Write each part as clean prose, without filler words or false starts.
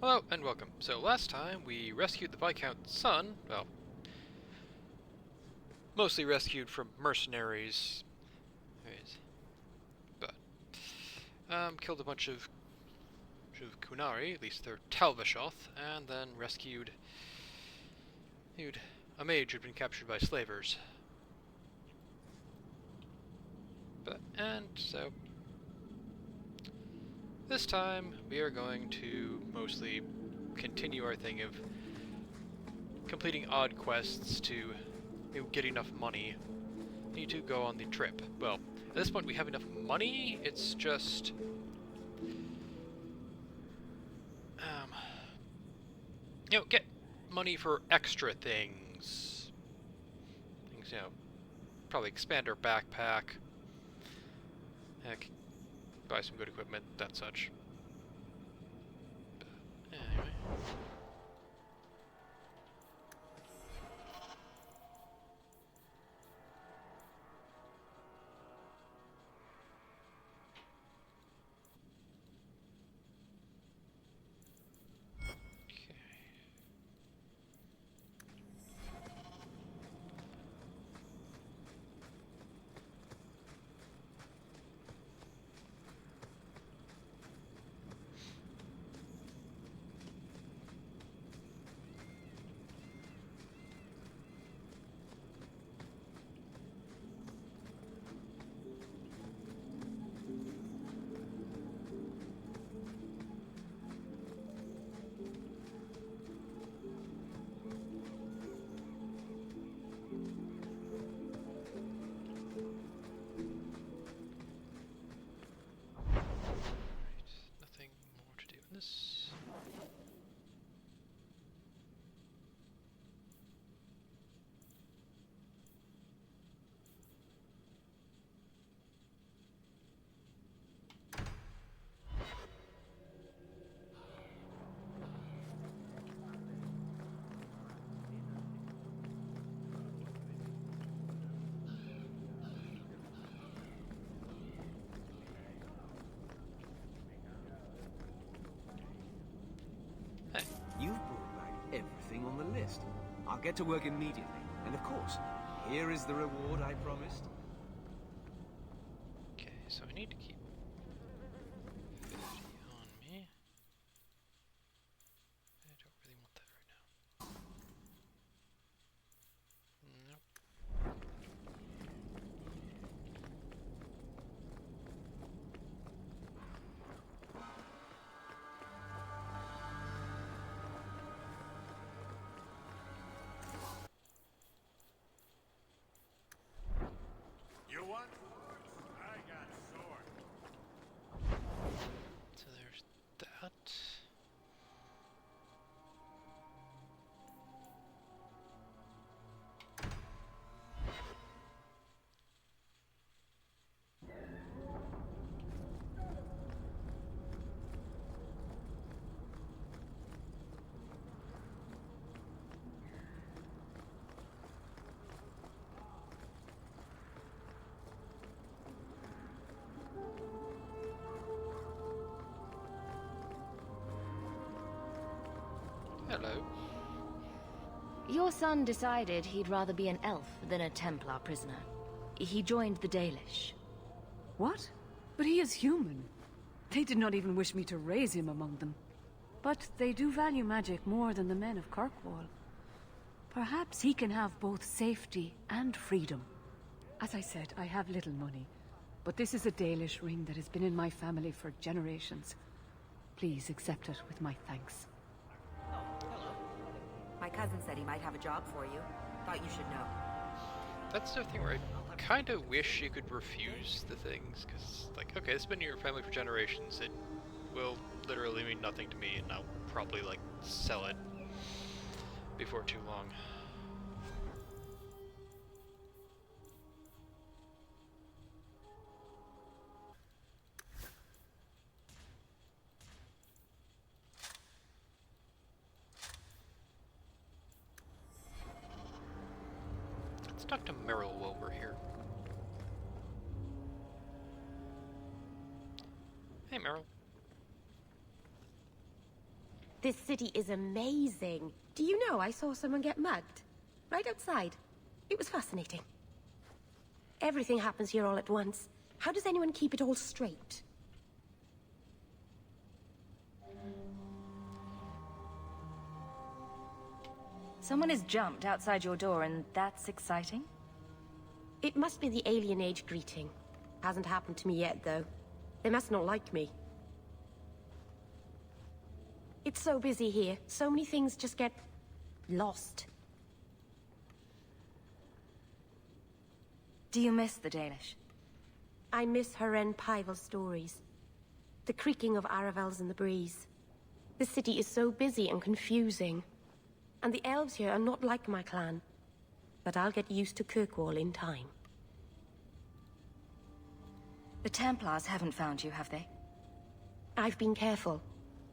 Hello and welcome. So last time we rescued the Viscount's son, well, mostly rescued from mercenaries, but killed a bunch of Kunari, at least they're Talvishoth, and then rescued a mage who'd been captured by slavers. And so this time we are going to mostly continue our thing of completing odd quests to get enough money. Need to go on the trip. Well, at this point we have enough money, it's just get money for extra things. Probably expand our backpack. Heck, buy some good equipment, that such. But anyway. Nothing more to do in this. You've brought back everything on the list. I'll get to work immediately. And of course, here is the reward I promised. Okay, so I need to keep 50 on me. I don't really want that right now. Nope. You want? I got a sword. So there's that. Hello. Your son decided he'd rather be an elf than a Templar prisoner. He joined the Dalish. What? But he is human. They did not even wish me to raise him among them. But they do value magic more than the men of Kirkwall. Perhaps he can have both safety and freedom. As I said, I have little money. But this is a Dalish ring that has been in my family for generations. Please accept it with my thanks. My cousin said he might have a job for you. Thought you should know. That's the thing where I kind of wish you could refuse the things, because, like, okay, it's been in your family for generations, it will literally mean nothing to me, and I'll probably, like, sell it before too long. Let's talk to Meryl while we're here. Hey, Meryl. This city is amazing. Do you know I saw someone get mugged? Right outside. It was fascinating. Everything happens here all at once. How does anyone keep it all straight? Someone has jumped outside your door, and that's exciting? It must be the alien age greeting. Hasn't happened to me yet, though. They must not like me. It's so busy here. So many things just get lost. Do you miss the Dalish? I miss Haren Pival's stories. The creaking of Aravels in the breeze. The city is so busy and confusing. And the elves here are not like my clan. But I'll get used to Kirkwall in time. The Templars haven't found you, have they? I've been careful,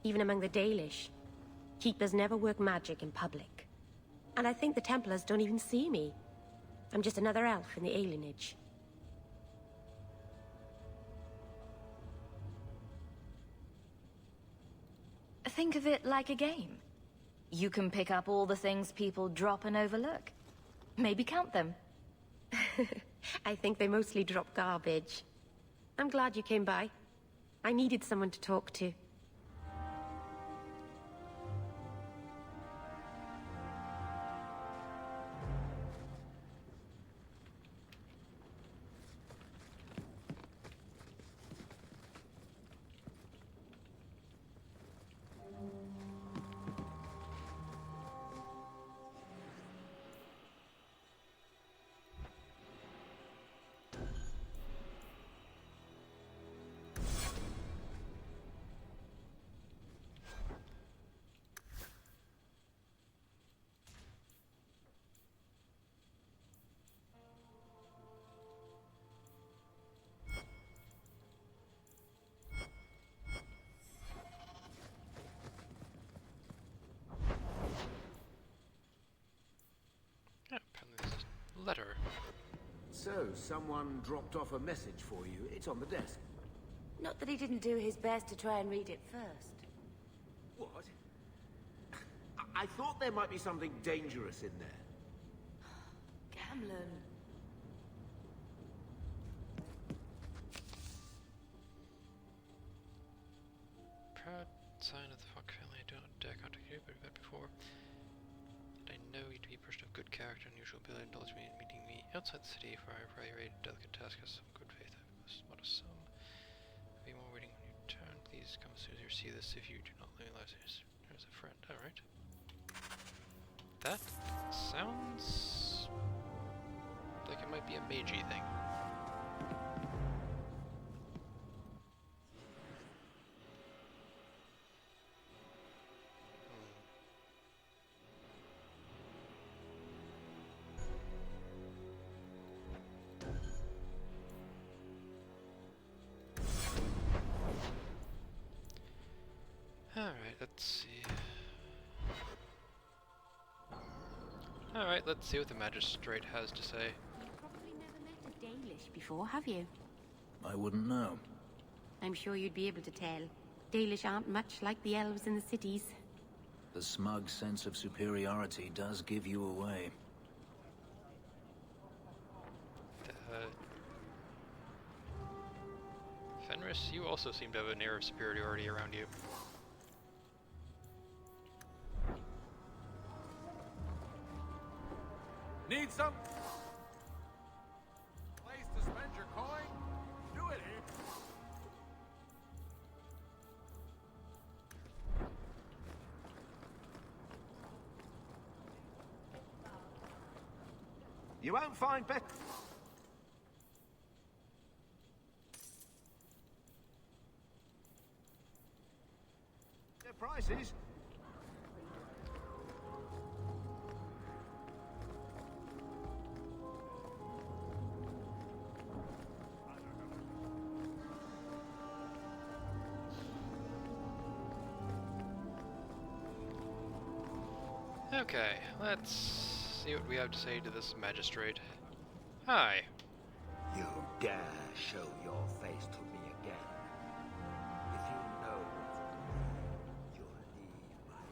even among the Dalish. Keepers never work magic in public. And I think the Templars don't even see me. I'm just another elf in the alienage. Think of it like a game. You can pick up all the things people drop and overlook. Maybe count them. I think they mostly drop garbage. I'm glad you came by. I needed someone to talk to. Letter. So, someone dropped off a message for you. It's on the desk. Not that he didn't do his best to try and read it first. What? I thought there might be something dangerous in there. Gamlen. Proud sign of the Fock family. I do not dare contact you, but I've met before. And I know you to be a person of good character and unusual ability. Indulge me in meeting me outside the city, for I pray a delicate task has some good faith. I have a modest sum. Be more waiting when you return. Please come as soon as you see this. If you do not let me live, there's a friend. Alright. That sounds like it might be a magey thing. Alright, let's see. Alright, let's see what the magistrate has to say. You've probably never met a Dalish before, have you? I wouldn't know. I'm sure you'd be able to tell. Dalish aren't much like the elves in the cities. The smug sense of superiority does give you away. Fenris, you also seem to have an air of superiority around you. Need some place to spend your coin? Do it here. You won't find better. Their prices. Okay, let's see what we have to say to this magistrate. Hi. You dare show your face to me again. If you know what you'll leave my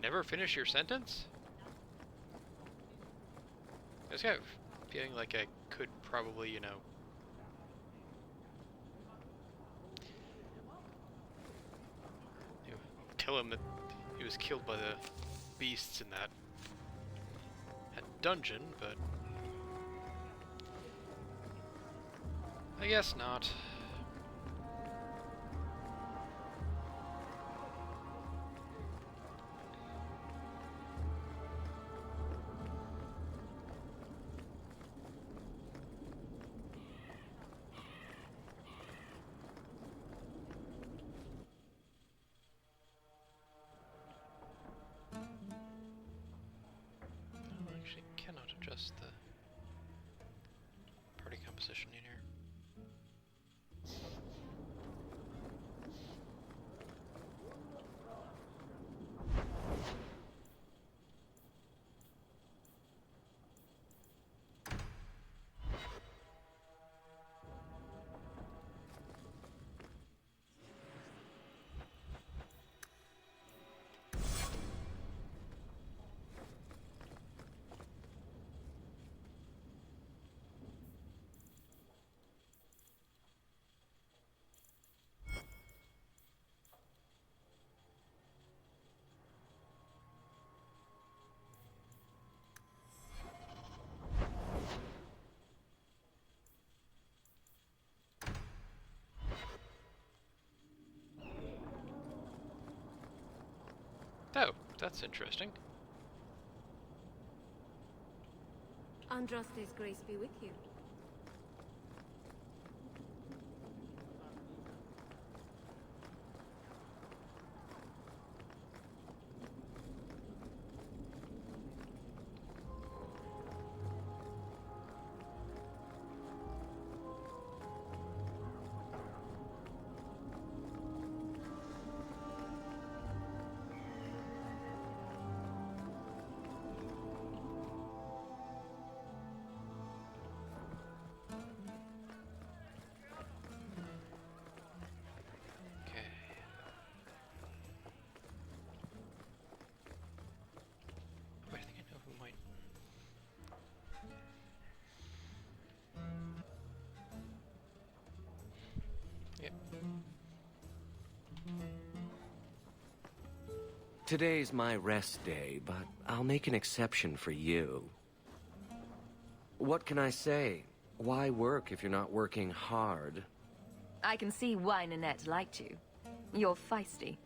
never finish your sentence? I was kind of feeling like I could probably, you know, tell him that he was killed by the beasts in that dungeon, but I guess not. Actually cannot adjust the party composition in here. Oh, that's interesting. Andraste's grace be with you. Today's my rest day, but I'll make an exception for you. What can I say? Why work if you're not working hard? I can see why Nanette liked you. You're feisty.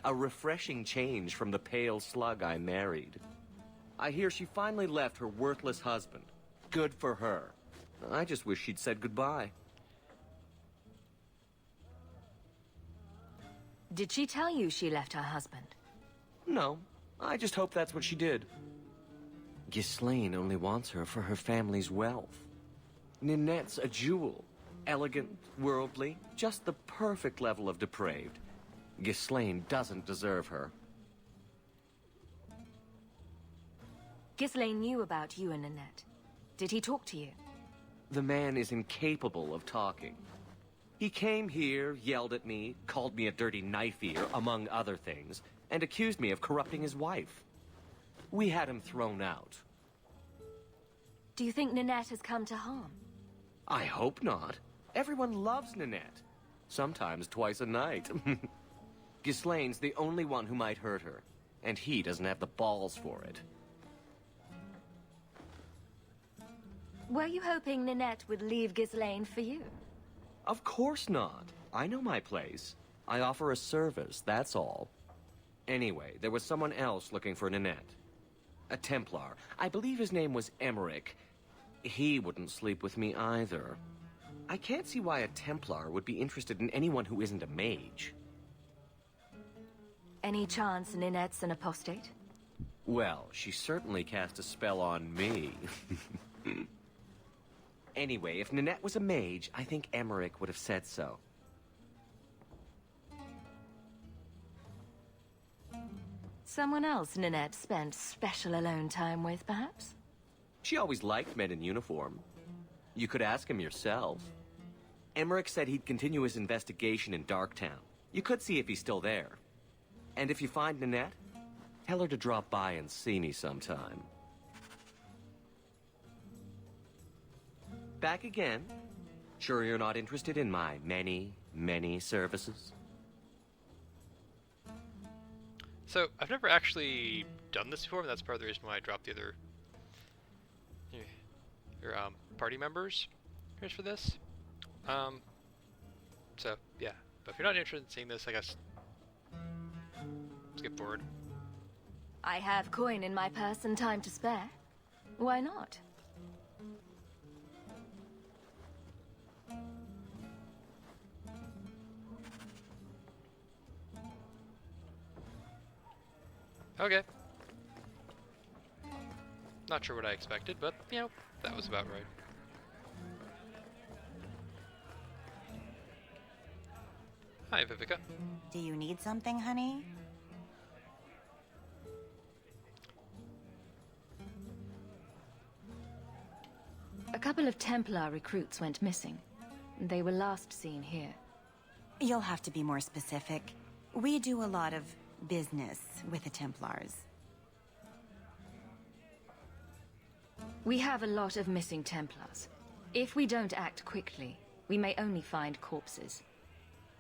A refreshing change from the pale slug I married. I hear she finally left her worthless husband. Good for her. I just wish she'd said goodbye. Did she tell you she left her husband? No, I just hope that's what she did. Ghislaine only wants her for her family's wealth. Ninette's a jewel. Elegant, worldly, just the perfect level of depraved. Ghislaine doesn't deserve her. Ghislaine knew about you and Nanette. Did he talk to you? The man is incapable of talking. He came here, yelled at me, called me a dirty knife-ear, among other things, and accused me of corrupting his wife. We had him thrown out. Do you think Nanette has come to harm? I hope not. Everyone loves Nanette. Sometimes twice a night. Ghislaine's the only one who might hurt her, and he doesn't have the balls for it. Were you hoping Nanette would leave Ghislaine for you? Of course not. I know my place. I offer a service, that's all. Anyway, there was someone else looking for Nanette. A Templar. I believe his name was Emmerich. He wouldn't sleep with me either. I can't see why a Templar would be interested in anyone who isn't a mage. Any chance Ninette's an apostate? Well, she certainly cast a spell on me. Anyway, if Nanette was a mage, I think Emmerich would have said so. Someone else Nanette spent special alone time with, perhaps? She always liked men in uniform. You could ask him yourself. Emmerich said he'd continue his investigation in Darktown. You could see if he's still there. And if you find Nanette, tell her to drop by and see me sometime. Back again? Sure you're not interested in my many, many services? So, I've never actually done this before, and that's part of the reason why I dropped the other your party members here's for this. So, yeah. But if you're not interested in seeing this, I guess skip forward. I have coin in my purse and time to spare. Why not? Okay. Not sure what I expected, but, you know, that was about right. Hi, Vivica. Do you need something, honey? A couple of Templar recruits went missing. They were last seen here. You'll have to be more specific. We do a lot of business with the Templars. We have a lot of missing Templars. If we don't act quickly, we may only find corpses.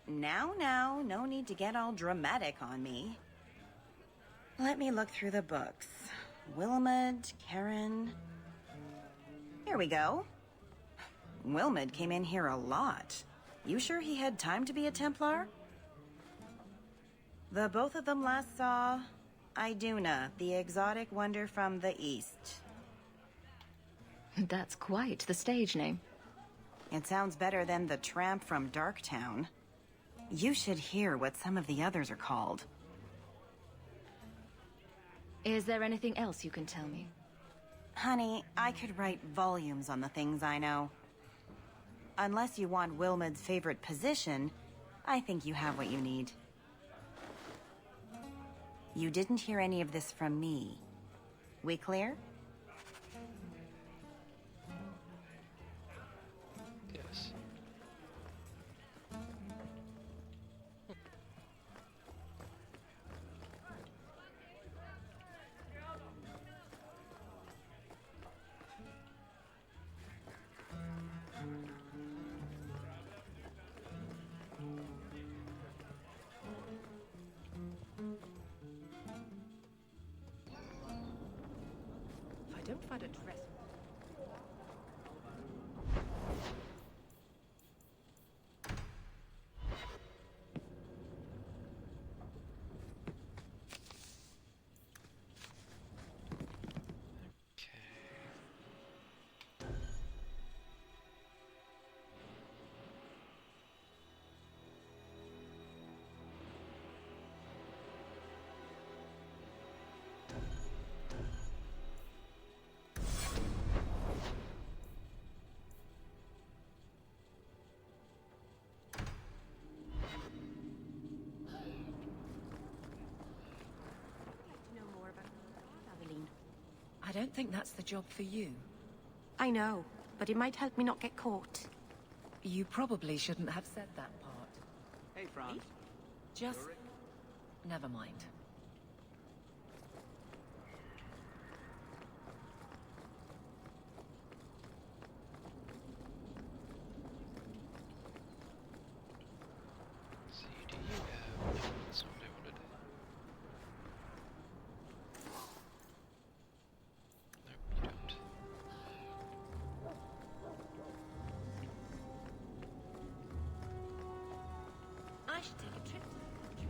Now, no need to get all dramatic on me. Let me look through the books. Wilmot, Karen... Here we go. Wilmot came in here a lot. You sure he had time to be a Templar? The both of them last saw Iduna, the exotic wonder from the east. That's quite the stage name. It sounds better than the tramp from Darktown. You should hear what some of the others are called. Is there anything else you can tell me? Honey, I could write volumes on the things I know. Unless you want Wilmot's favorite position, I think you have what you need. You didn't hear any of this from me. We clear? Yes. If I don't find a dress... I don't think that's the job for you. I know, but it might help me not get caught. You probably shouldn't have said that part. Hey, Franz. Just... never mind. Let's see, do you have... No, that's not what I wanted. Nope, you don't. I should take a trip to the country.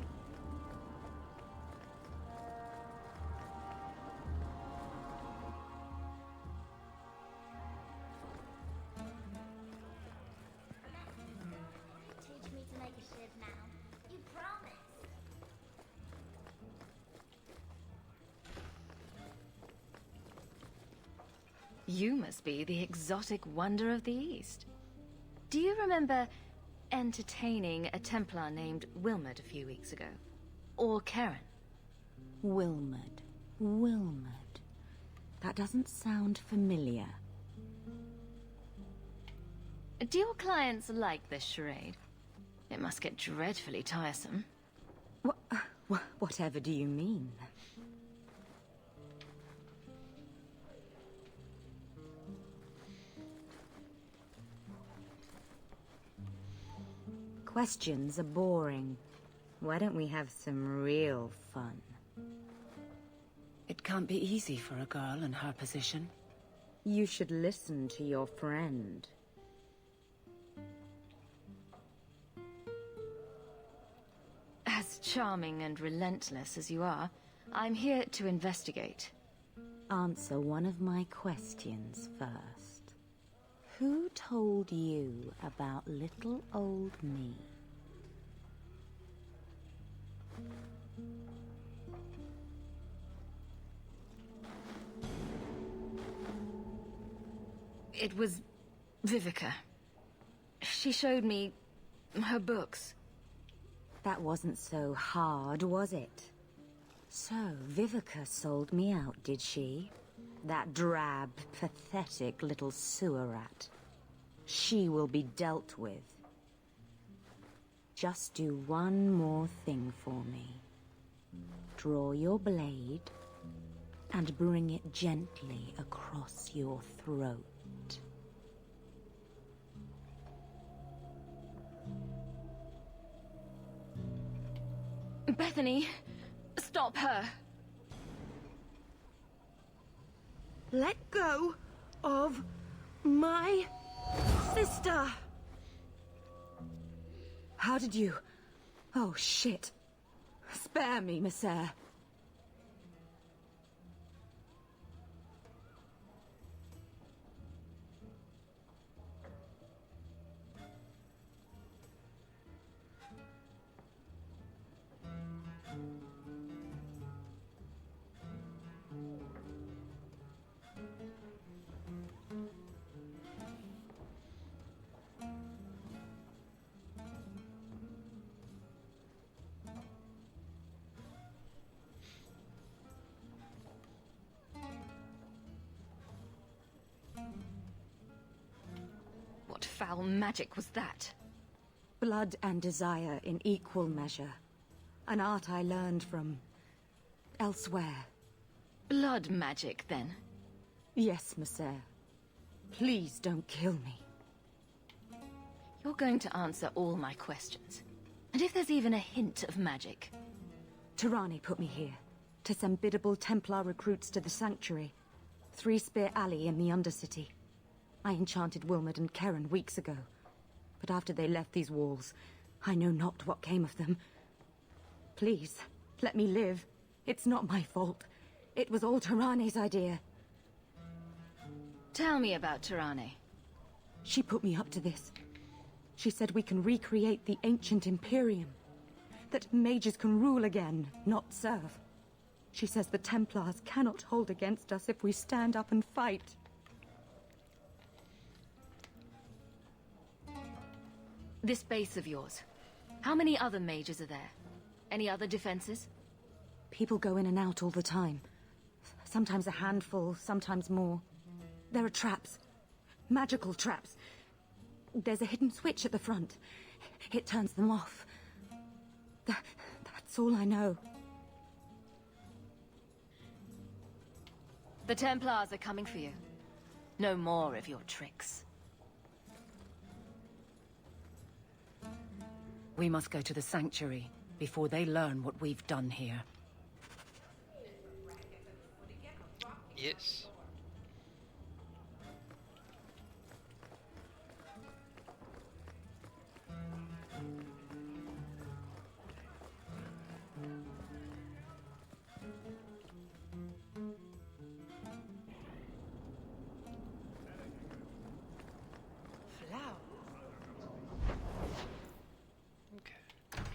Teach me to make a shiv now. You promised. You must be the exotic wonder of the East. Do you remember entertaining a Templar named Wilmot a few weeks ago? Or Karen? Wilmot. That doesn't sound familiar. Do your clients like this charade? It must get dreadfully tiresome. Whatever do you mean? Questions are boring. Why don't we have some real fun? It can't be easy for a girl in her position. You should listen to your friend. As charming and relentless as you are, I'm here to investigate. Answer one of my questions first. Who told you about little old me? It was Vivica. She showed me her books. That wasn't so hard, was it? So, Vivica sold me out, did she? That drab, pathetic little sewer rat. She will be dealt with. Just do one more thing for me. Draw your blade and bring it gently across your throat. Bethany, stop her. Let go of my sister. How did you... Oh, shit. Spare me, Monsieur. What foul magic was that? Blood and desire in equal measure. An art I learned from... elsewhere. Blood magic, then? Yes, Monsieur. Please don't kill me. You're going to answer all my questions. And if there's even a hint of magic... Tirani put me here, to send biddable Templar recruits to the Sanctuary. Three Spear Alley in the Undercity. I enchanted Wilmot and Karen weeks ago. But after they left these walls, I know not what came of them. Please, let me live. It's not my fault. It was all Tirani's idea. Tell me about Tirani. She put me up to this. She said we can recreate the ancient Imperium. That mages can rule again, not serve. She says the Templars cannot hold against us if we stand up and fight. This base of yours, how many other mages are there? Any other defenses? People go in and out all the time. Sometimes a handful, sometimes more. There are traps. Magical traps. There's a hidden switch at the front. It turns them off. That's all I know. The Templars are coming for you. No more of your tricks. We must go to the Sanctuary before they learn what we've done here. Yes.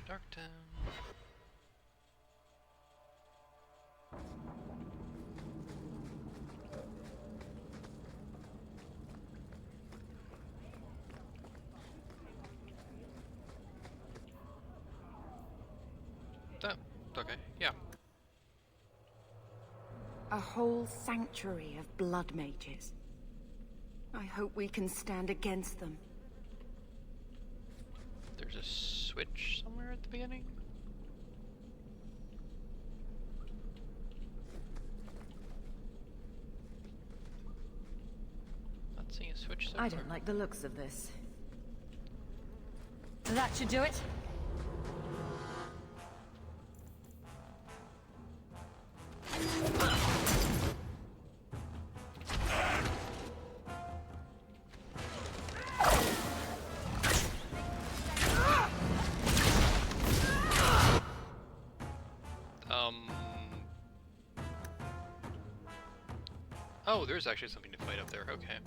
Darktown. Okay, yeah. A whole sanctuary of blood mages. I hope we can stand against them. There's a switch somewhere at the beginning? switch so I far? don't like the looks of this. That should do it. Oh, there's actually something to fight up there, okay.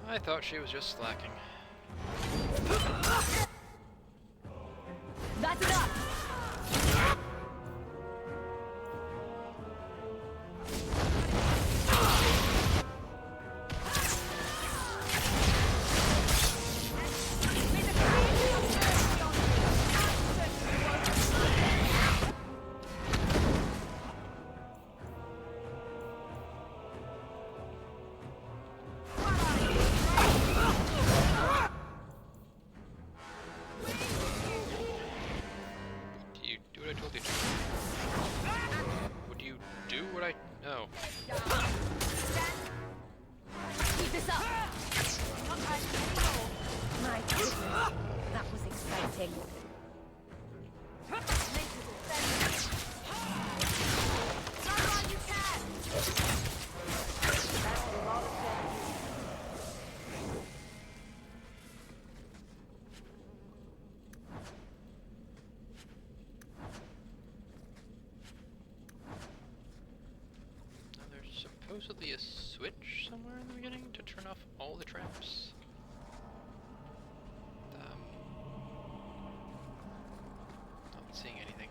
I thought she was just slacking. That's enough! No. Keep this up! My goodness, that was exciting. There's supposedly a switch somewhere in the beginning to turn off all the traps. Not seeing anything.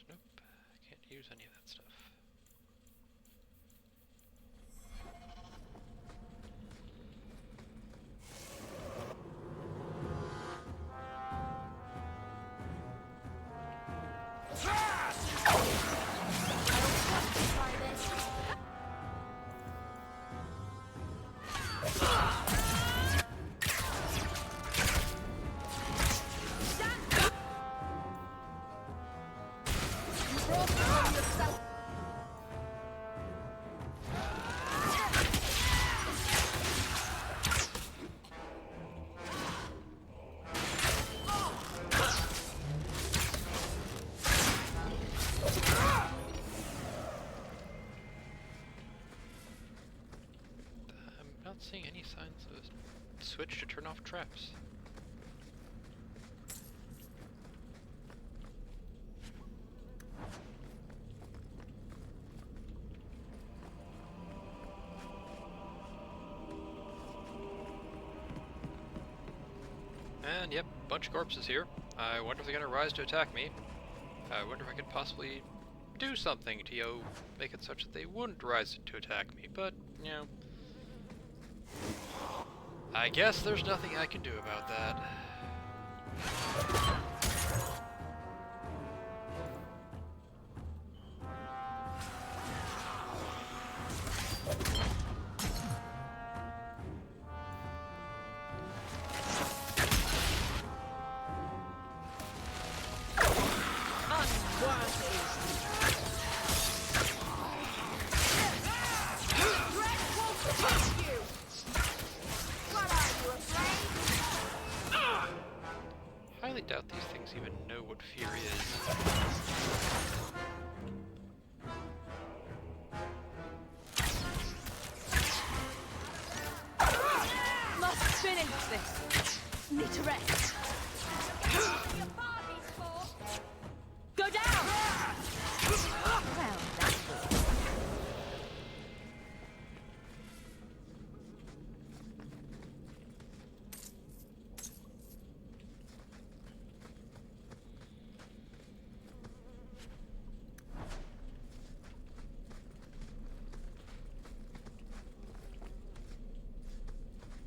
Nope, can't use any of that stuff. I'm not seeing any signs of a switch to turn off traps. And yep, bunch of corpses here. I wonder if they're gonna rise to attack me. I wonder if I could possibly do something to, make it such that they wouldn't rise to attack me, but, I guess there's nothing I can do about that. Highly doubt these things even know what fear is. Must finish this. Need to rest. Go down! Well, that was...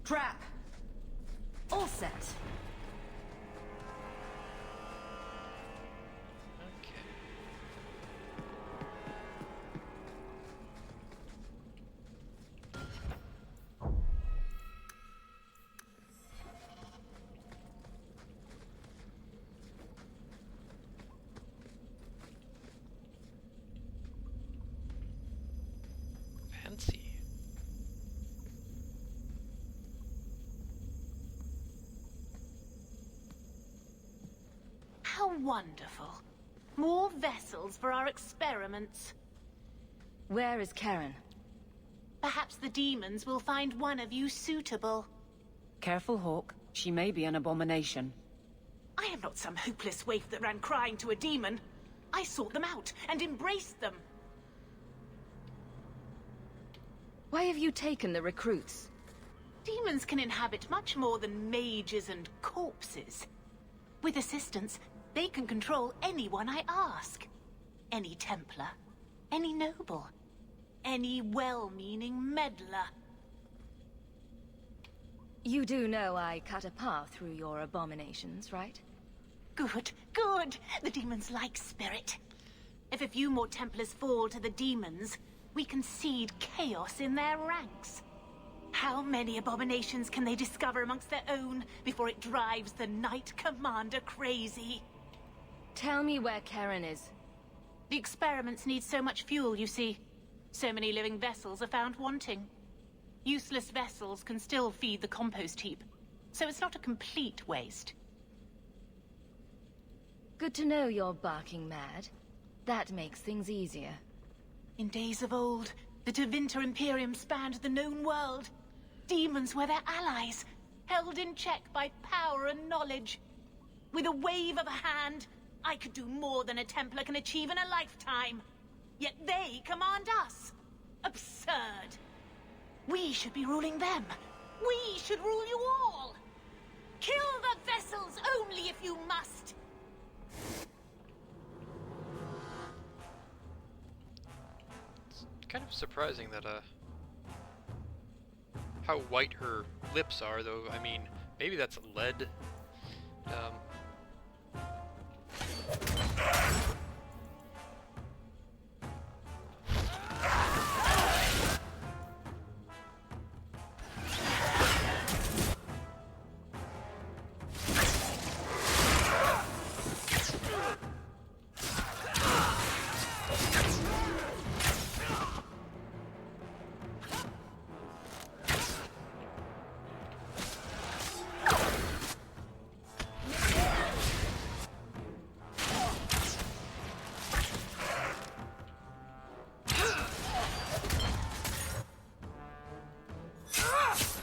Trap! All set. Okay. How wonderful. More vessels for our experiments. Where is Karen? Perhaps the demons will find one of you suitable. Careful, Hawk. She may be an abomination. I am not some hopeless waif that ran crying to a demon. I sought them out and embraced them. Why have you taken the recruits? Demons can inhabit much more than mages and corpses. With assistance, they can control anyone I ask. Any Templar, any noble, any well-meaning meddler. You do know I cut a path through your abominations, right? Good, good. The demons like spirit. If a few more Templars fall to the demons, we can seed chaos in their ranks. How many abominations can they discover amongst their own before it drives the Knight Commander crazy? Tell me where Karen is. The experiments need so much fuel, you see. So many living vessels are found wanting. Useless vessels can still feed the compost heap, so it's not a complete waste. Good to know you're barking mad. That makes things easier. In days of old, the Tevinter Imperium spanned the known world. Demons were their allies, held in check by power and knowledge. With a wave of a hand, I could do more than a Templar can achieve in a lifetime. Yet they command us. Absurd. We should be ruling them. We should rule you all. Kill the vessels only if you must. It's kind of surprising that, how white her lips are, though. I mean, maybe that's lead.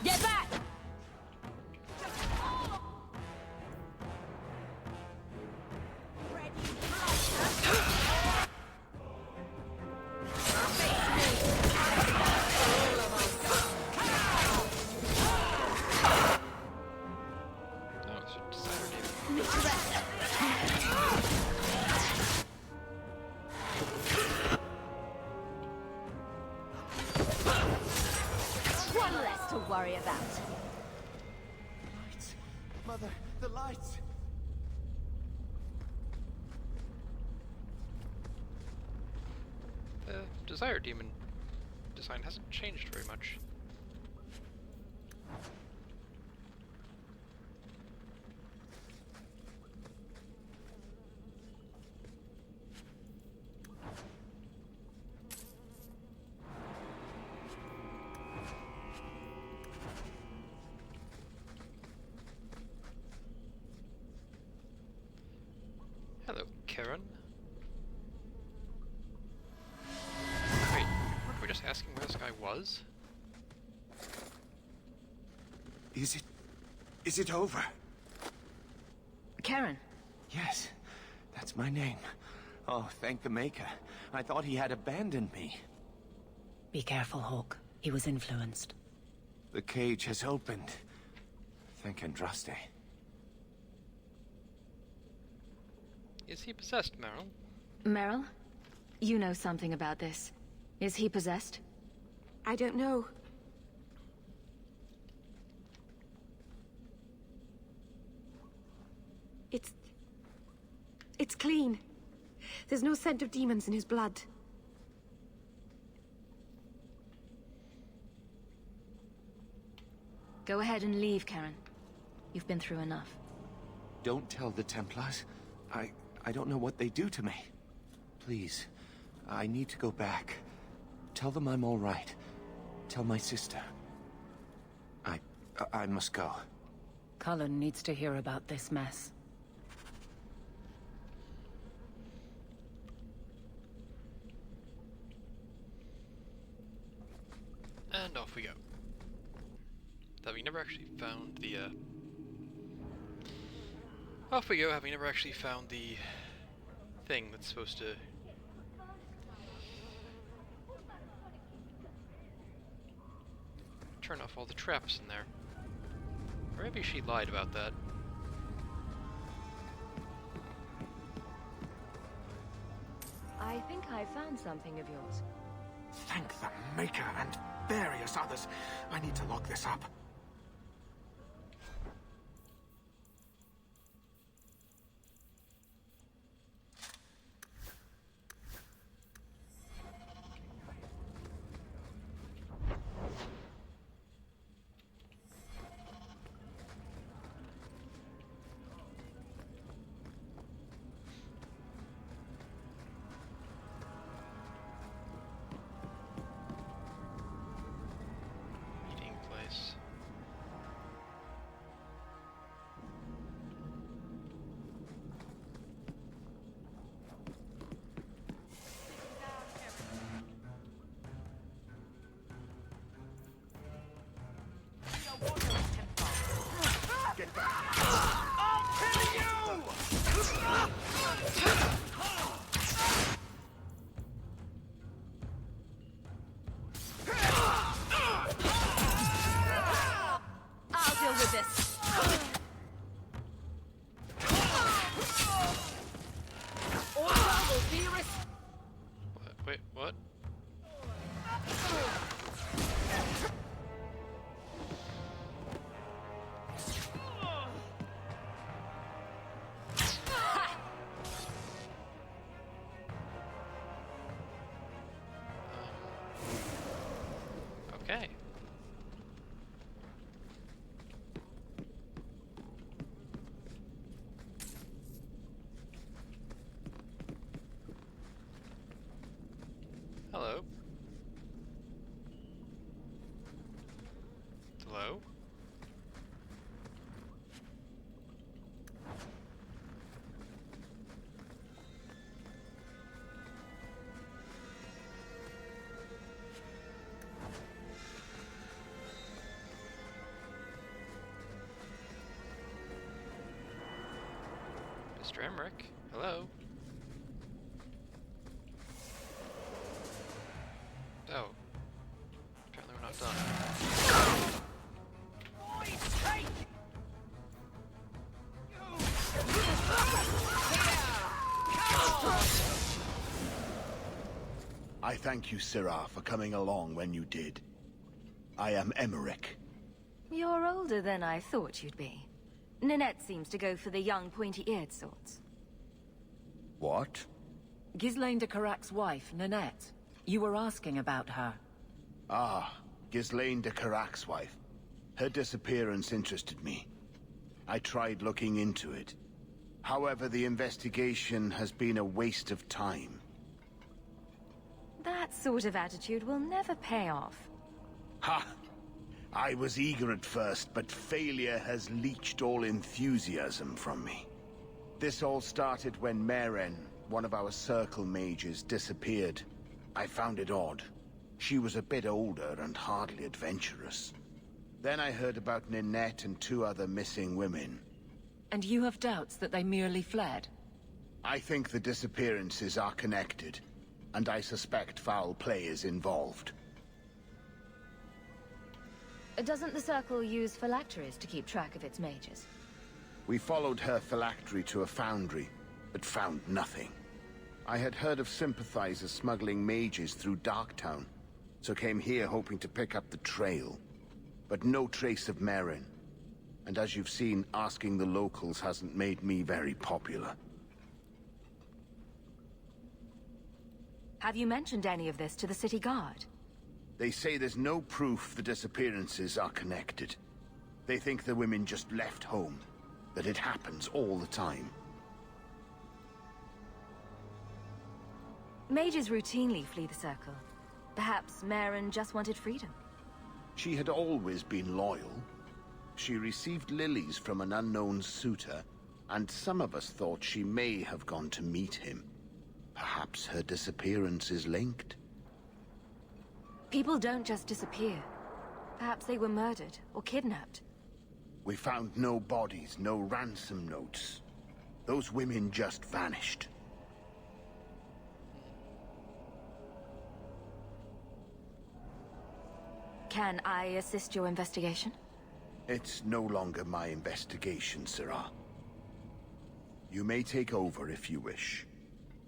Get back! One less to worry about. Lights. Mother, the lights. The Desire Demon design hasn't changed very much. Hello, Karen. Wait, weren't we just asking where this guy was? Is it over? Karen. Yes, that's my name. Oh, thank the Maker. I thought he had abandoned me. Be careful, Hawk. He was influenced. The cage has opened. Thank Andraste. Is he possessed, Meryl? Meryl? You know something about this. Is he possessed? I don't know. It's clean. There's no scent of demons in his blood. Go ahead and leave, Karen. You've been through enough. Don't tell the Templars. I don't know what they do to me. Please, I need to go back. Tell them I'm all right. Tell my sister. I must go. Cullen needs to hear about this mess. never actually found the, off we go, having never actually found the thing that's supposed to... turn off all the traps in there. Or maybe she lied about that. I think I found something of yours. Thank the Maker and various others. I need to lock this up. Wait, what? Okay. Hello. Hello? Mr. Emmerich, hello? Oh. Apparently we're not done. I thank you, Syrah, for coming along when you did. I am Emmerich. You're older than I thought you'd be. Ninette seems to go for the young, pointy-eared sorts. What? Ghislaine de Carac's wife, Ninette. You were asking about her. Ah, Ghislaine de Carac's wife. Her disappearance interested me. I tried looking into it. However, the investigation has been a waste of time. That sort of attitude will never pay off. Ha! I was eager at first, but failure has leached all enthusiasm from me. This all started when Maren, one of our circle mages, disappeared. I found it odd. She was a bit older and hardly adventurous. Then I heard about Ninette and 2 other missing women. And you have doubts that they merely fled? I think the disappearances are connected, and I suspect foul play is involved. Doesn't the Circle use phylacteries to keep track of its mages? We followed her phylactery to a foundry, but found nothing. I had heard of sympathizers smuggling mages through Darktown, so came here hoping to pick up the trail. But no trace of Maren. And as you've seen, asking the locals hasn't made me very popular. Have you mentioned any of this to the city guard? They say there's no proof the disappearances are connected. They think the women just left home, that it happens all the time. Mages routinely flee the Circle. Perhaps Maren just wanted freedom. She had always been loyal. She received lilies from an unknown suitor, and some of us thought she may have gone to meet him. Perhaps her disappearance is linked. People don't just disappear. Perhaps they were murdered or kidnapped. We found no bodies, no ransom notes. Those women just vanished. Can I assist your investigation? It's no longer my investigation, Sirrah. You may take over if you wish.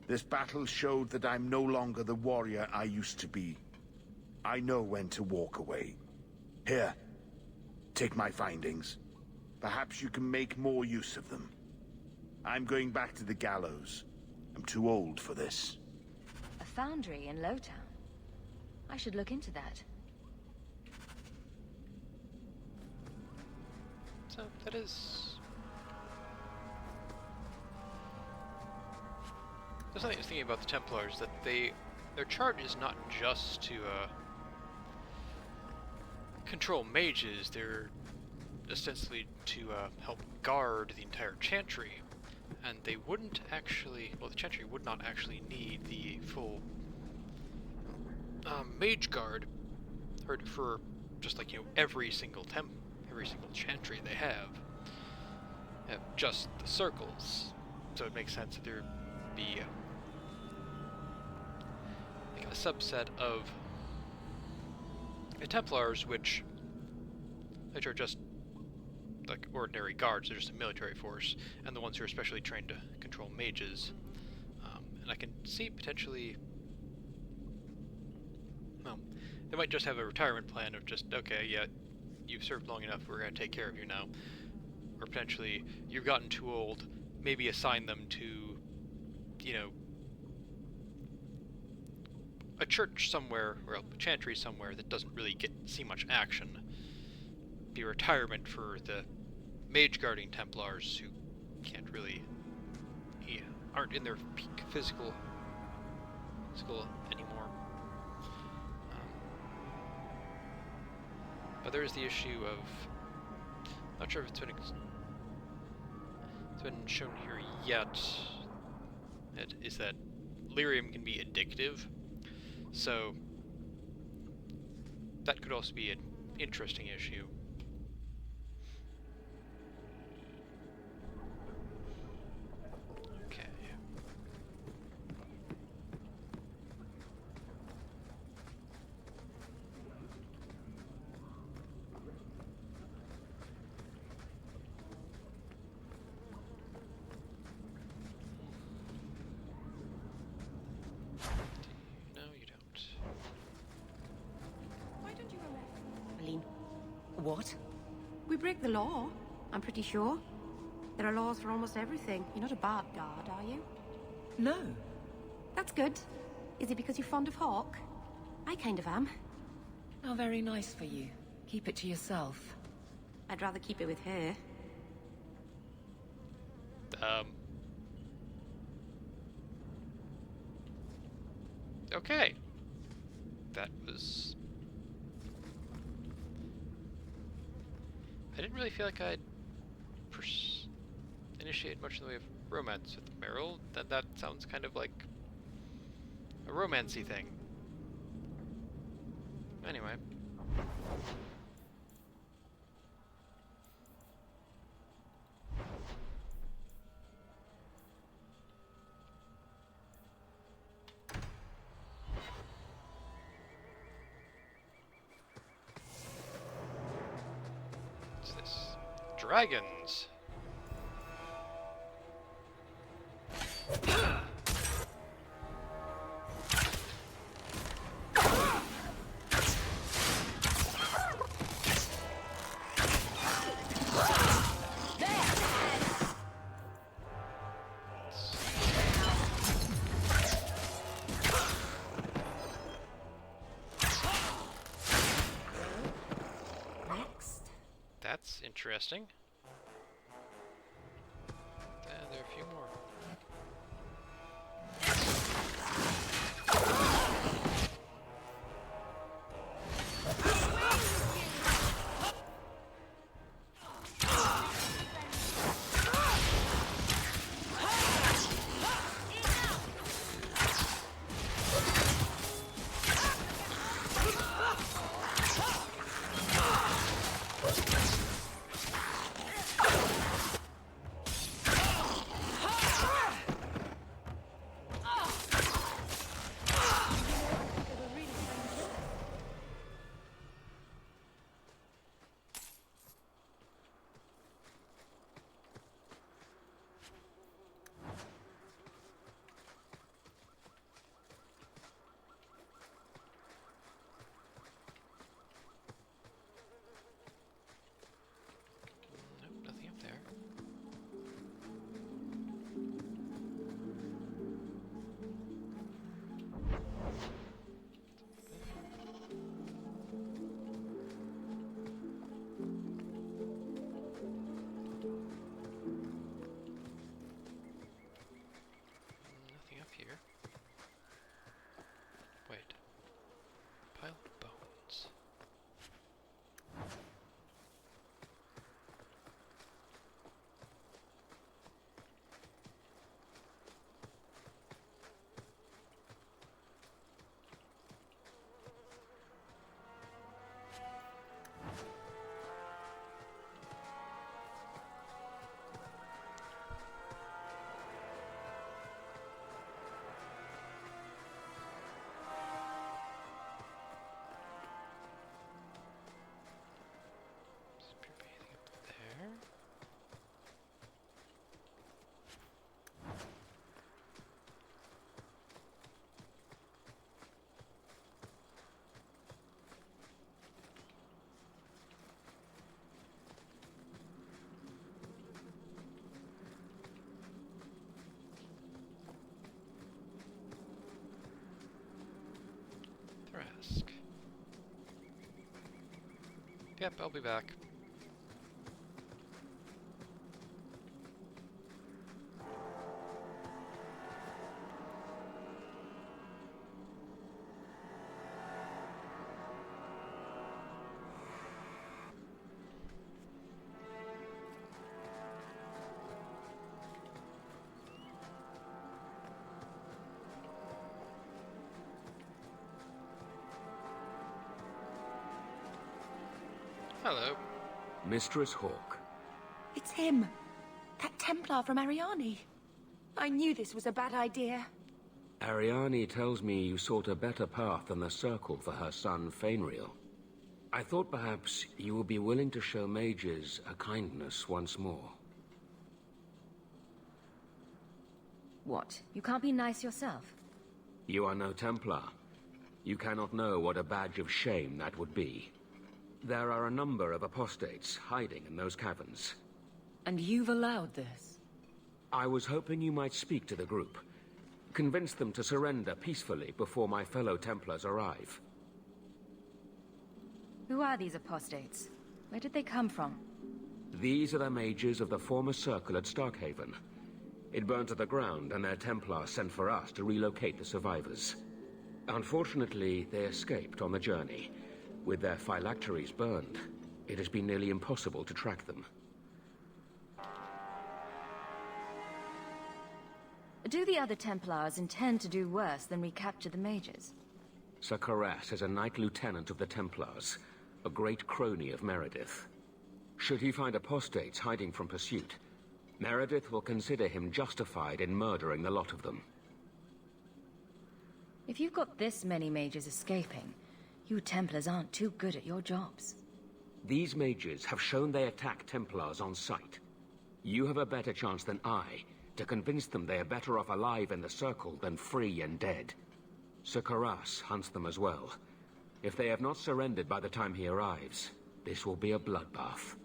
This battle showed that I'm no longer the warrior I used to be. I know when to walk away. Here, take my findings. Perhaps you can make more use of them. I'm going back to the gallows. I'm too old for this. A foundry in Lowtown. I should look into that. So, that is... There's something I was thinking about the Templars, that their charge is not just to control mages, they're ostensibly to help guard the entire Chantry. And they wouldn't actually, well, the Chantry would not actually need the full mage guard for just like, you know, every single Chantry they have just the circles. So it makes sense that there be like a subset of the Templars, which are just like ordinary guards. They're just a military force, and the ones who are specially trained to control mages. And I can see potentially, well, they might just have a retirement plan of just, okay, yeah, you've served long enough, we're going to take care of you now. Or potentially, you've gotten too old, maybe assign them to, you know, a church somewhere, or a chantry somewhere that doesn't really see much action. Be retirement for the mage guarding Templars who can't really, aren't in their peak physical anymore. But there is the issue of, not sure if it's been shown here yet, is that lyrium can be addictive. So that could also be an interesting issue. Okay. What? We break the law, I'm pretty sure. There are laws for almost everything. You're not a bad guard, are you? No. That's good. Is it because you're fond of Hawk? I kind of am. How very nice for you. Keep it to yourself. I'd rather keep it with her. Okay. That was... I didn't really feel like I'd initiate much in the way of romance with Meryl. That sounds kind of like a romancy thing. Anyway. What's this? Dragons! That's interesting. And there are a few more. Yep, I'll be back. Hello. Mistress Hawke. It's him. That Templar from Ariani. I knew this was a bad idea. Ariani tells me you sought a better path than the Circle for her son, Fainriel. I thought perhaps you would be willing to show mages a kindness once more. What? You can't be nice yourself? You are no Templar. You cannot know what a badge of shame that would be. There are a number of apostates hiding in those caverns. And you've allowed this? I was hoping you might speak to the group. Convince them to surrender peacefully before my fellow Templars arrive. Who are these apostates? Where did they come from? These are the mages of the former Circle at Starkhaven. It burned to the ground, and their Templar sent for us to relocate the survivors. Unfortunately, they escaped on the journey. With their phylacteries burned, it has been nearly impossible to track them. Do the other Templars intend to do worse than recapture the mages? Sir Karas is a Knight Lieutenant of the Templars, a great crony of Meredith. Should he find apostates hiding from pursuit, Meredith will consider him justified in murdering the lot of them. If you've got this many mages escaping, you Templars aren't too good at your jobs. These mages have shown they attack Templars on sight. You have a better chance than I to convince them they are better off alive in the Circle than free and dead. Sir Karas hunts them as well. If they have not surrendered by the time he arrives, this will be a bloodbath.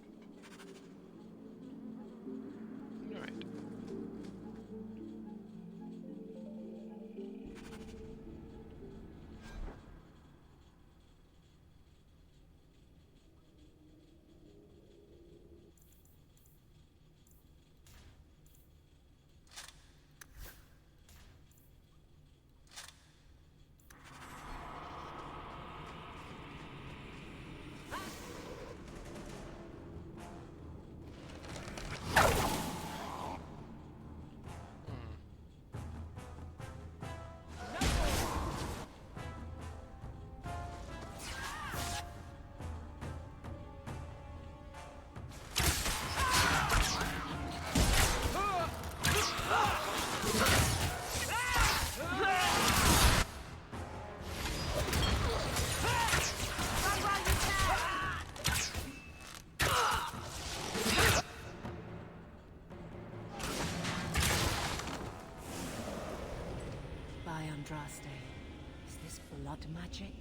Is this blood magic?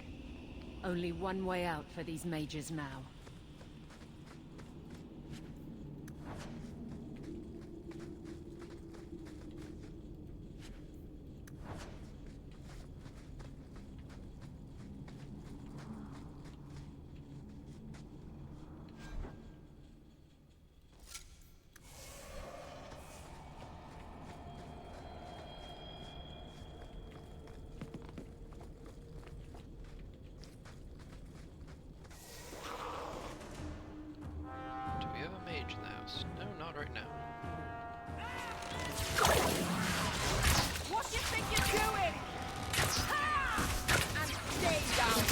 Only one way out for these mages now. What do you think you're doing? And stay down.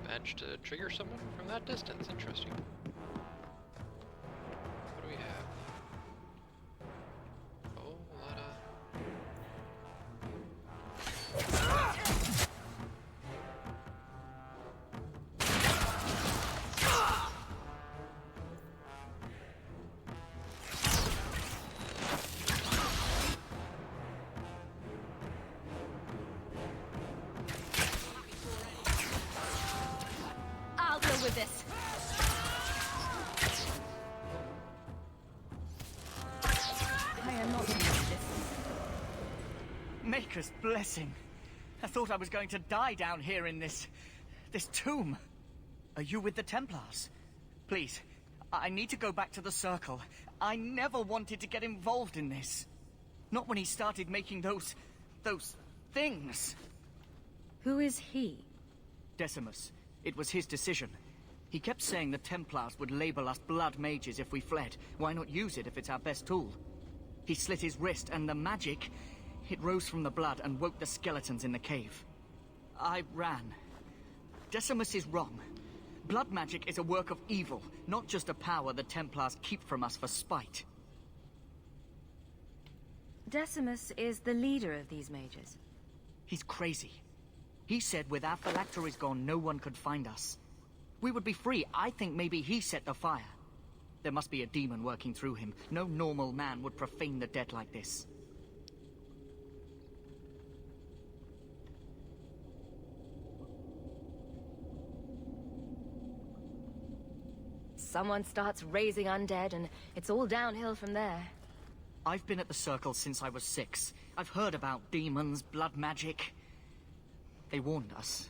Managed to trigger someone from that distance. Interesting. What do we have? with this. I am not doing this. Maker's blessing. I thought I was going to die down here in this tomb. Are you with the Templars? Please, I need to go back to the Circle. I never wanted to get involved in this. Not when he started making those things. Who is he? Decimus. It was his decision. He kept saying the Templars would label us blood mages if we fled. Why not use it if it's our best tool? He slit his wrist, and the magic, it rose from the blood and woke the skeletons in the cave. I ran. Decimus is wrong. Blood magic is a work of evil, not just a power the Templars keep from us for spite. Decimus is the leader of these mages. He's crazy. He said with our phylacteries gone, no one could find us. We would be free. I think maybe he set the fire. There must be a demon working through him. No normal man would profane the dead like this. Someone starts raising undead, and it's all downhill from there. I've been at the Circle since I was 6. I've heard about demons, blood magic. They warned us,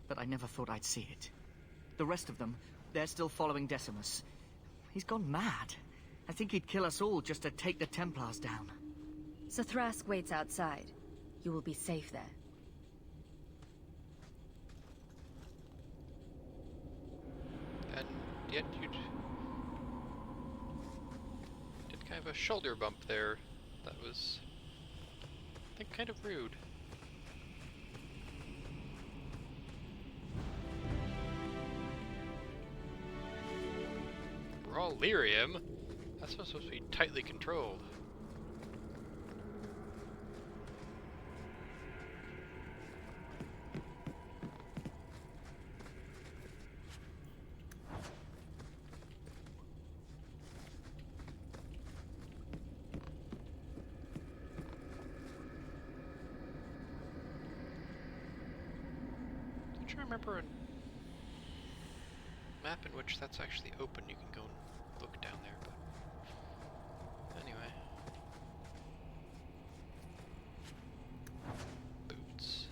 but I never thought I'd see it. The rest of them, they're still following Decimus. He's gone mad. I think he'd kill us all just to take the Templars down. So Thrask waits outside. You will be safe there. And yet you did kind of a shoulder bump there. That was, I think, kind of rude. Raw lyrium? That's supposed to be tightly controlled. Don't you remember a map in which that's actually open? You can go and look down there, but anyway. Boots.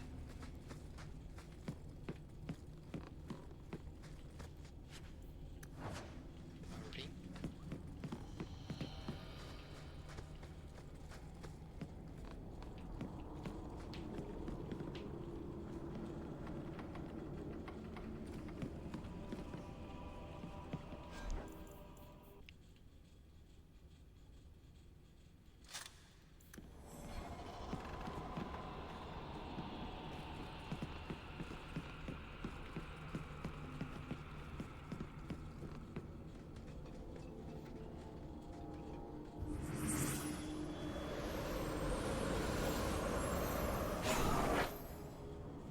Alrighty.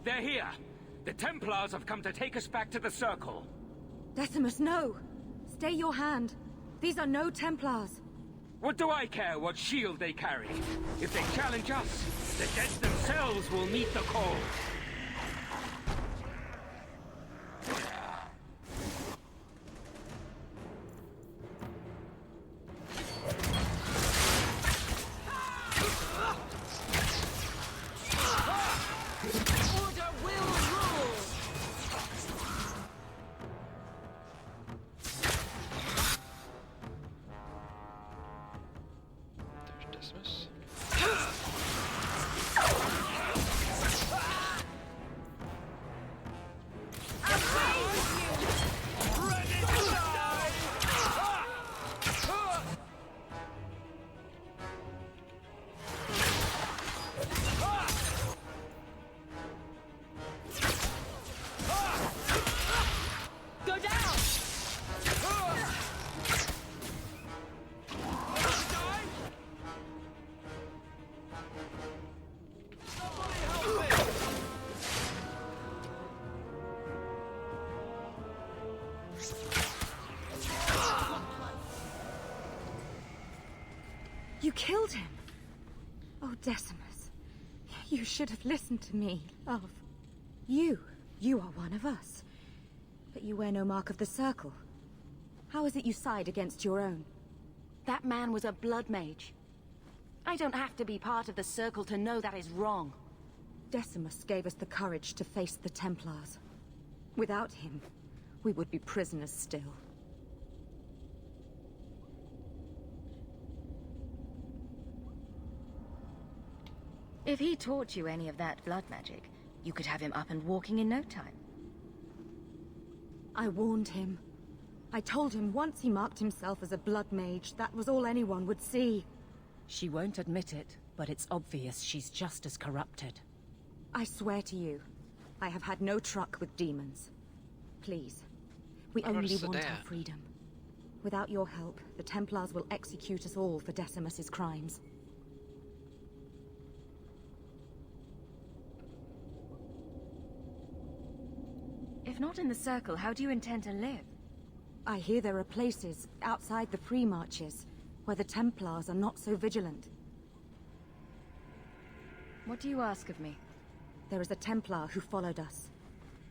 They're here! The Templars have come to take us back to the Circle. Decimus, no! Stay your hand. These are no Templars. What do I care what shield they carry? If they challenge us, the dead themselves will meet the call. Decimus. Go down! You killed him. Oh, Decimus. You should have listened to me, love. You are one of us. But you wear no mark of the Circle. How is it you side against your own? That man was a blood mage. I don't have to be part of the Circle to know that is wrong. Decimus gave us the courage to face the Templars. Without him, we would be prisoners still. If he taught you any of that blood magic, you could have him up and walking in no time. I warned him. I told him once he marked himself as a blood mage, that was all anyone would see. She won't admit it, but it's obvious she's just as corrupted. I swear to you, I have had no truck with demons. Please, we only want our freedom. Without your help, the Templars will execute us all for Decimus's crimes. If not in the Circle, how do you intend to live? I hear there are places outside the pre-marches where the Templars are not so vigilant. What do you ask of me? There is a Templar who followed us.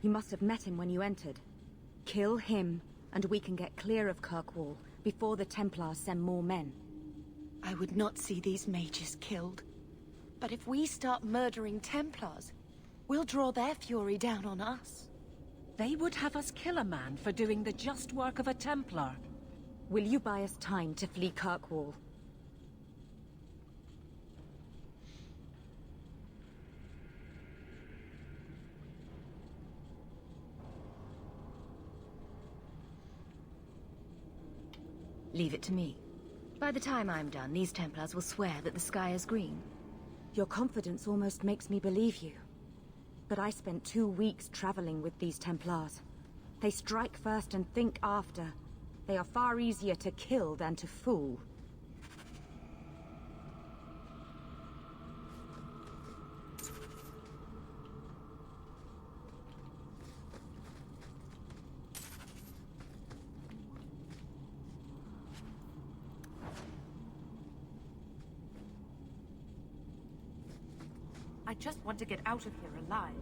You must have met him when you entered. Kill him, and we can get clear of Kirkwall before the Templars send more men. I would not see these mages killed. But if we start murdering Templars, we'll draw their fury down on us. They would have us kill a man for doing the just work of a Templar. Will you buy us time to flee Kirkwall? Leave it to me. By the time I'm done, these Templars will swear that the sky is green. Your confidence almost makes me believe you. But I spent 2 weeks traveling with these Templars. They strike first and think after. They are far easier to kill than to fool. I just want to get out of here alive.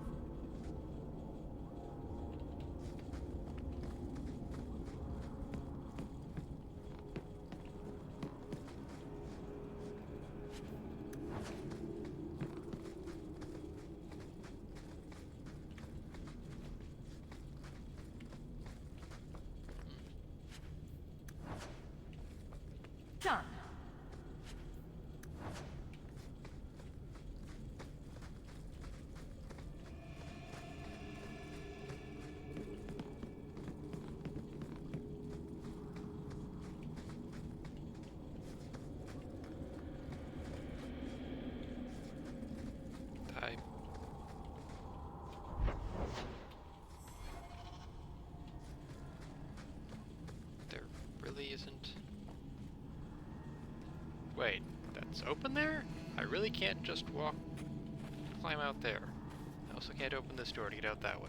Done. There really isn't. Wait, that's open there? I really can't just climb out there. I also can't open this door to get out that way.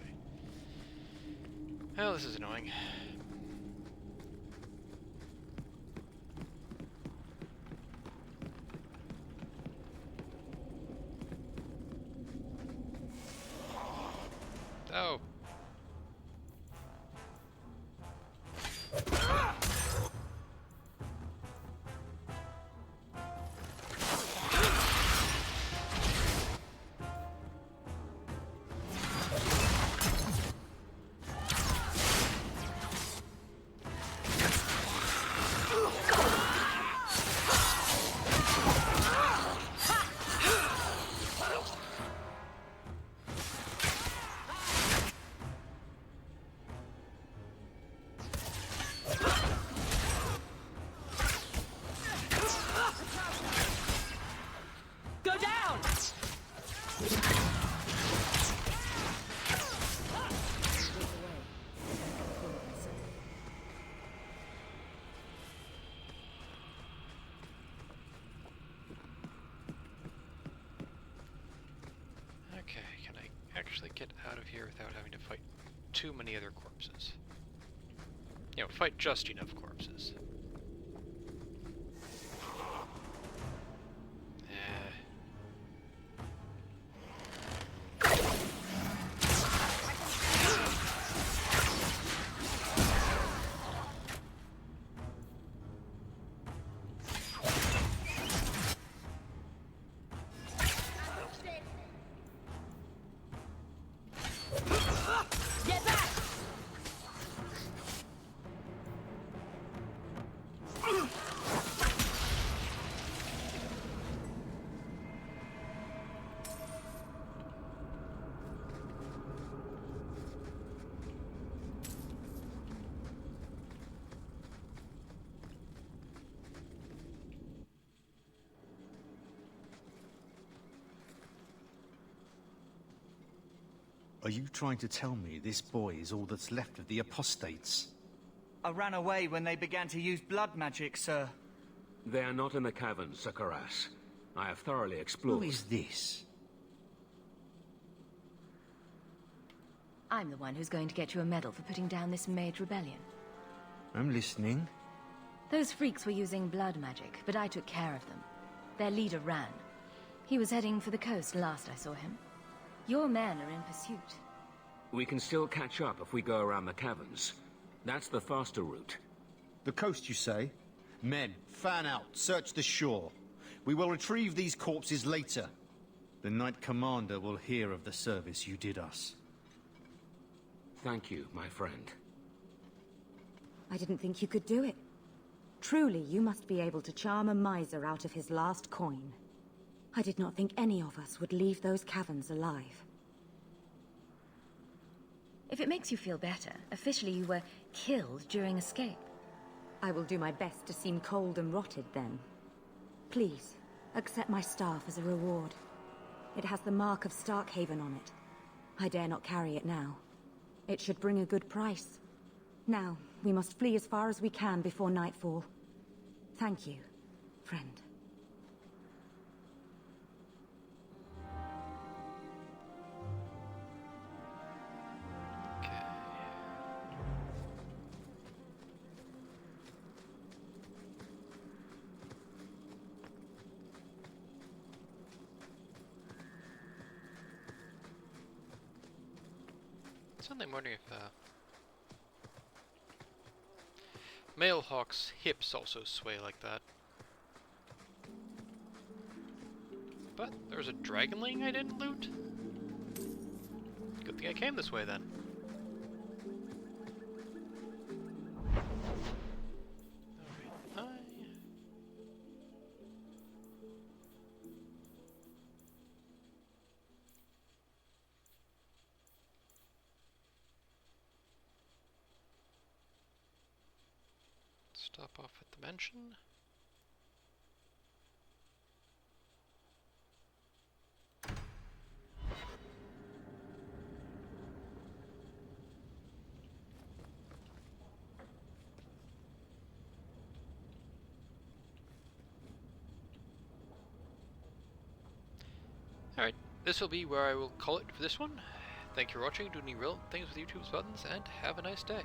Well, this is annoying. Oh. Okay, can I actually get out of here without having to fight too many other corpses? You know, fight just enough corpses. Are you trying to tell me this boy is all that's left of the apostates? I ran away when they began to use blood magic, sir. They are not in the caverns, Sir Karas. I have thoroughly explored. Who is this? I'm the one who's going to get you a medal for putting down this mage rebellion. I'm listening. Those freaks were using blood magic, but I took care of them. Their leader ran. He was heading for the coast last I saw him. Your men are in pursuit. We can still catch up if we go around the caverns. That's the faster route. The coast, you say? Men, fan out, search the shore. We will retrieve these corpses later. The Knight Commander will hear of the service you did us. Thank you, my friend. I didn't think you could do it. Truly, you must be able to charm a miser out of his last coin. I did not think any of us would leave those caverns alive. If it makes you feel better, officially you were killed during escape. I will do my best to seem cold and rotted then. Please, accept my staff as a reward. It has the mark of Starkhaven on it. I dare not carry it now. It should bring a good price. Now, we must flee as far as we can before nightfall. Thank you, friend. Suddenly I'm wondering if Malehawk's hips also sway like that. But there's a dragonling I didn't loot? Good thing I came this way then. Stop off at the mansion. Alright, this will be where I will call it for this one. Thank you for watching, do any real things with YouTube's buttons, and have a nice day.